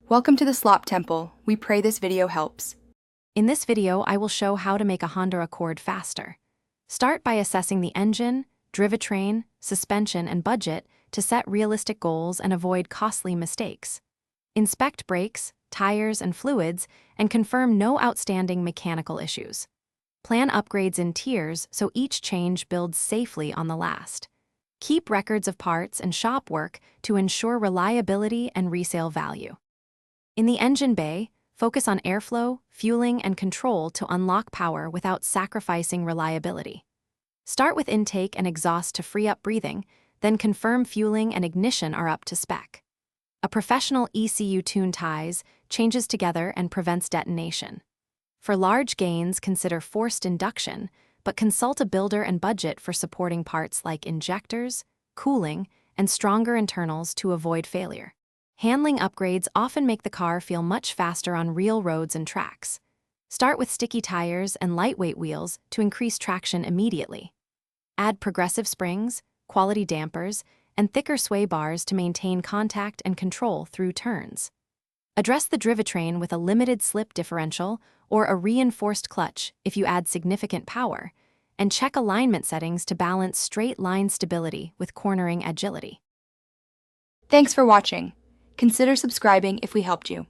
Welcome to the Slop Temple. We pray this video helps. In this video, I will show how to make a Honda Accord faster. Start by assessing the engine, drivetrain, suspension, and budget to set realistic goals and avoid costly mistakes. Inspect brakes, tires, and fluids, and confirm no outstanding mechanical issues. Plan upgrades in tiers so each change builds safely on the last. Keep records of parts and shop work to ensure reliability and resale value. In the engine bay, focus on airflow, fueling, and control to unlock power without sacrificing reliability. Start with intake and exhaust to free up breathing, then confirm fueling and ignition are up to spec. A professional ECU tune ties, changes together, and prevents detonation. For large gains, consider forced induction, but consult a builder and budget for supporting parts like injectors, cooling, and stronger internals to avoid failure. Handling upgrades often make the car feel much faster on real roads and tracks. Start with sticky tires and lightweight wheels to increase traction immediately. Add progressive springs, quality dampers, and thicker sway bars to maintain contact and control through turns. Address the drivetrain with a limited slip differential or a reinforced clutch if you add significant power, and check alignment settings to balance straight line stability with cornering agility. Thanks for watching. Consider subscribing if we helped you.